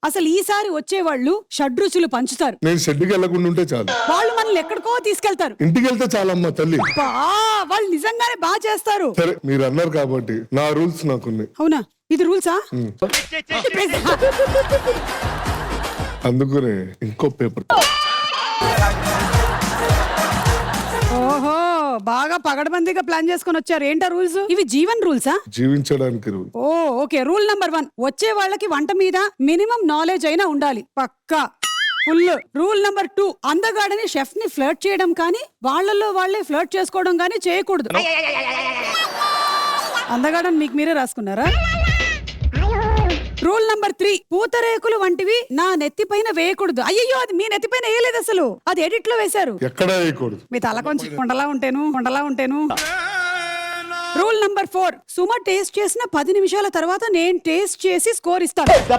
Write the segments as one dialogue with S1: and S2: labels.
S1: అసలు ఈసారి వచ్చేవాళ్ళు షడ్రుచులు పంచుతారు.
S2: నేను షెడ్కి వెళ్ళకుండా ఉంటే చాలు.
S1: వాళ్ళు మనల్ని ఎక్కడికో తీసుకెళ్తారు.
S2: ఇంటికి వెళ్తే చాలమ్మా తల్లి.
S1: వాళ్ళు నిజంగానే బాగా చేస్తారు.
S2: సరే మీరు అన్నారు కాబట్టి నా రూల్స్ నాకున్నాయి.
S1: అవునా, ఇది రూల్సా?
S2: అందుకనే ఇంకో పేపర్.
S1: ఓహో, బాగా పగడబందీగా ప్లాన్ చేసుకొని వచ్చారు. ఏంటా రూల్స్? ఇవి జీవన్ రూల్సా?
S2: జీవించడానికి రూల్.
S1: ఓ ఓకే. రూల్ నంబర్ 1, వచ్చే వాళ్ళకి వంట మీద మినిమం నాలెడ్జ్ అయినా ఉండాలి. పక్కా ఫుల్. రూల్ నంబర్ 2, అందగాడని షెఫ్ ని ఫ్లర్ట్ చేయడం కానీ వాళ్ళల్లో వాళ్ళే ఫ్లర్ట్ చేసుకోవడం కానీ చేయకూడదు. అందగాడని మీకు మీరే రాసుకున్నారా? రూల్ నంబర్ 3, పూతరేకులు వంటివి నా నెత్తి పైన వేయకూడదు. అయ్యో, అది మీ నెత్తి పైన వేయలేదు, అసలు అది ఎడిట్ లో వేశారు.
S2: ఎక్కడ వేయకూడదు.
S1: మీ తల కొంచెం కొండలా ఉంటేను. రూల్ నంబర్ 4, సుమ టేస్ట్ చేసిన 10 నిమిషాల తర్వాత నేను టేస్ట్ చేసి స్కోర్ ఇస్తాను.
S3: పెద్ద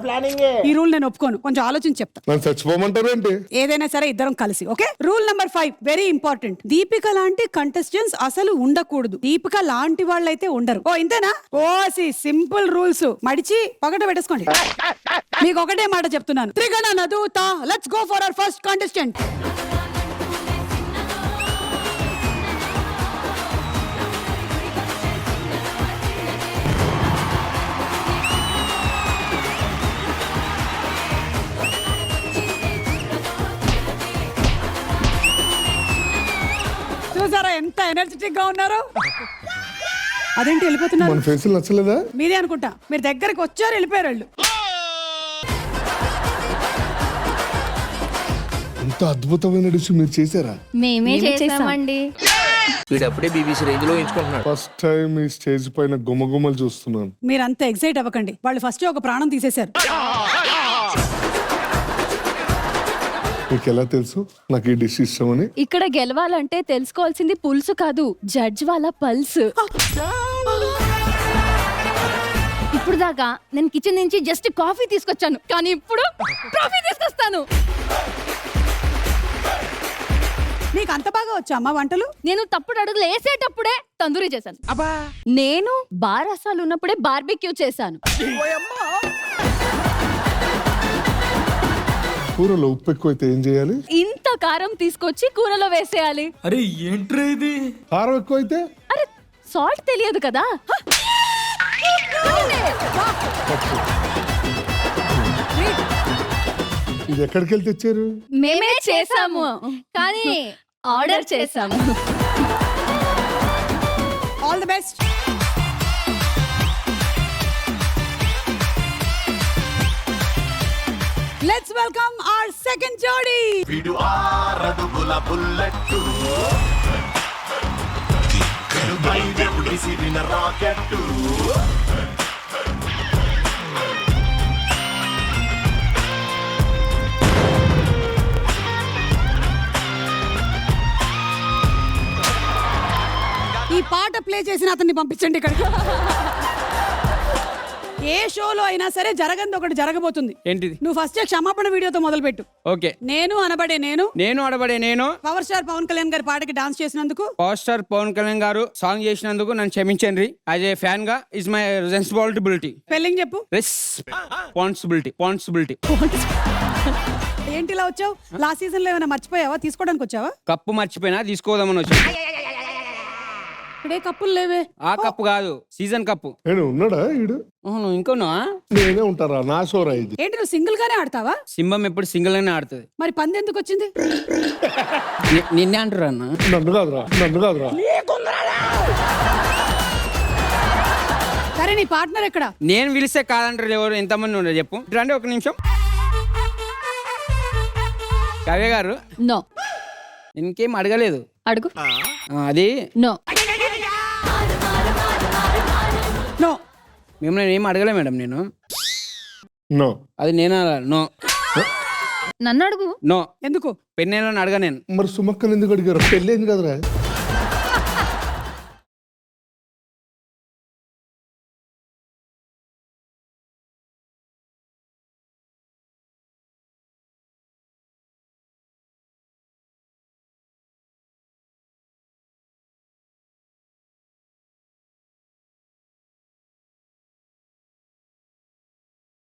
S3: ప్లానింగ్.
S1: ఈ రూల్ నేను ఒప్పుకోను, కొంచెం ఆలోచించి చెప్తా.
S2: నన్ను చచ్చిపోమంటారేంటి?
S1: ఏదైనా సరే ఇద్దరం కలిసి. Okay. Rule number 5, very important. Deepika లాంటి కంటెస్టెంట్స్ అసలు ఉండకూడదు. దీపిక లాంటి వాళ్ళైతే ఉండరు. ఓ ఇంతేనా? Simple rules. మడిచి పగట పెట్టేసుకోండి. మీకు ఒకటే మాట చెప్తున్నాను, త్రిగణ నదూత. Let's go for our first contestant. చూసారా ఎంత ఎనర్జెటిక్ గా ఉన్నారో? అదేంటి వెళ్ళిపోతున్నారు?
S2: మన ఫేసులు నచ్చలేదా?
S1: మీరే అనుకుంటా. మీరు దగ్గరికి వచ్చారు, వెళ్ళిపోయారు వాళ్ళు.
S2: ఇంత అద్భుతమైన డిష్ మీరు చేశారా?
S4: మేమే చేసామండి.
S3: వీడప్పుడే బీబీసీ రేంజ్ లో ఎంచుకుంటున్నాడు.
S2: ఫస్ట్ టైం ఈ స్టేజ్ పైన గుమ్మగుమ్మలు చూస్తున్నాను.
S1: మీరు అంత ఎక్సైట్ అవ్వకండి. వాళ్ళు ఫస్ట్ ఒక ప్రాణం తీసేశారు.
S2: మీకు ఎలా తెలుసు నాకు ఈ డిష్ ఇష్టమని?
S4: ఇక్కడ గెలవాలంటే తెలుసుకోవాల్సింది పులుసు కాదు, జడ్జ్ వాళ్ళ పల్స్. ఇప్పుడు దాకా నేను కిచెన్ నుంచి జస్ట్ కాఫీ తీసుకొచ్చాను, కానీ ఇప్పుడు ట్రోఫీ తీసుకొస్తాను.
S1: నీకు అంత బాగా వచ్చా అమ్మా వంటలు?
S4: నేను తప్పుడు అడుగులు వేసేటప్పుడే తందూరి చేశాను. నేను బారసాలు ఉన్నప్పుడే బార్బిక్యూ చేశాను.
S2: కూరలో ఉప్పు ఎక్కువైతే ఏం చేయాలి?
S4: ఇంత కారం తీసుకొచ్చి కూరలో వేసేయాలి.
S3: అరే ఏంట్రా ఇది?
S2: కారం ఎక్కువైతే?
S4: అరే సాల్ట్ తెలియదు కదా.
S2: ఇది ఎక్కడికి వెళ్ళి తెచ్చారు?
S4: మేమే చేసాము, కానీ ఆర్డర్ చేసాము.
S1: All the best. Let's welcome our second jodi.
S5: విడు ఆరడుగుల బుల్లెట్టు దిక్కడు విసిరిన రాకెట్టు
S1: ఈ పాట ప్లే చేసిన అతన్ని పంపించండి ఇక్కడికి. ఏ షోలో అయినా సరే జరగంది ఒకటి జరగబోతుంది.
S6: ఏంటిది?
S1: నువ్వు ఫస్ట్ క్షమాపణ వీడియోతో మొదలు పెట్టు.
S6: ఓకే.
S1: నేను అనబడే నేను పవర్ స్టార్ పవన్ కళ్యాణ్ గారి పాటకి డాన్స్ చేసినందుకు,
S6: పవర్ స్టార్ పవన్ కళ్యాణ్ గారు సాంగ్ చేసినందుకు నన్ను క్షమించండి. యాజ్ ఏ ఫ్యాన్ గా ఇస్ మై రెస్పాన్సిబిలిటీ.
S1: స్పెల్లింగ్ చెప్పు.
S6: రెస్పాన్సిబిలిటీ.
S1: ఏంటి ఇలా వచ్చావు? లాస్ట్ సీజన్ లో ఏమైనా మర్చిపోయావా? తీసుకోవడానికి వచ్చావా?
S6: కప్పు మర్చిపోయినా తీసుకోదామని వచ్చా.
S1: ఇక్కడే కప్పులు లేవే.
S6: ఆ కప్పు కాదు, సీజన్ కప్పు.
S2: నేను ఉన్నాడా ఈడు?
S6: నువ్వు ఇంకోనా?
S2: నేనే ఉంటారా? నా షోరా ఇది.
S1: ఏంటి నువ్వు సింగిల్ గానే ఆడతావా?
S6: సింహం ఎప్పుడు సింగిల్ గానే ఆడుతుంది.
S1: మరి పంది ఎందుకు వచ్చింది?
S6: నిన్నే అంటారు అన్న.
S2: నన్ను కాదురా.
S1: సరే నీ పార్ట్నర్ ఎక్కడ?
S6: నేను పిలిస్తే కాదంటారు ఎవరు? ఎంతమంది ఉండరు చెప్పు. రండి ఒక నిమిషం. కవ్య గారు,
S4: నో.
S6: ఇంకేం అడగలేదు.
S4: అడుగు.
S6: అది
S4: నో.
S1: నో.
S6: మిమ్మల్ని ఏం అడగలే మేడం. నేను
S2: నో.
S6: అది నేను నో.
S4: నన్ను అడుగు.
S6: నో.
S1: ఎందుకు?
S6: పెన్నెలను అడగ నేను.
S2: మరి సుమక్కలు ఎందుకు అడిగారు? పెళ్ళేంది కదరా.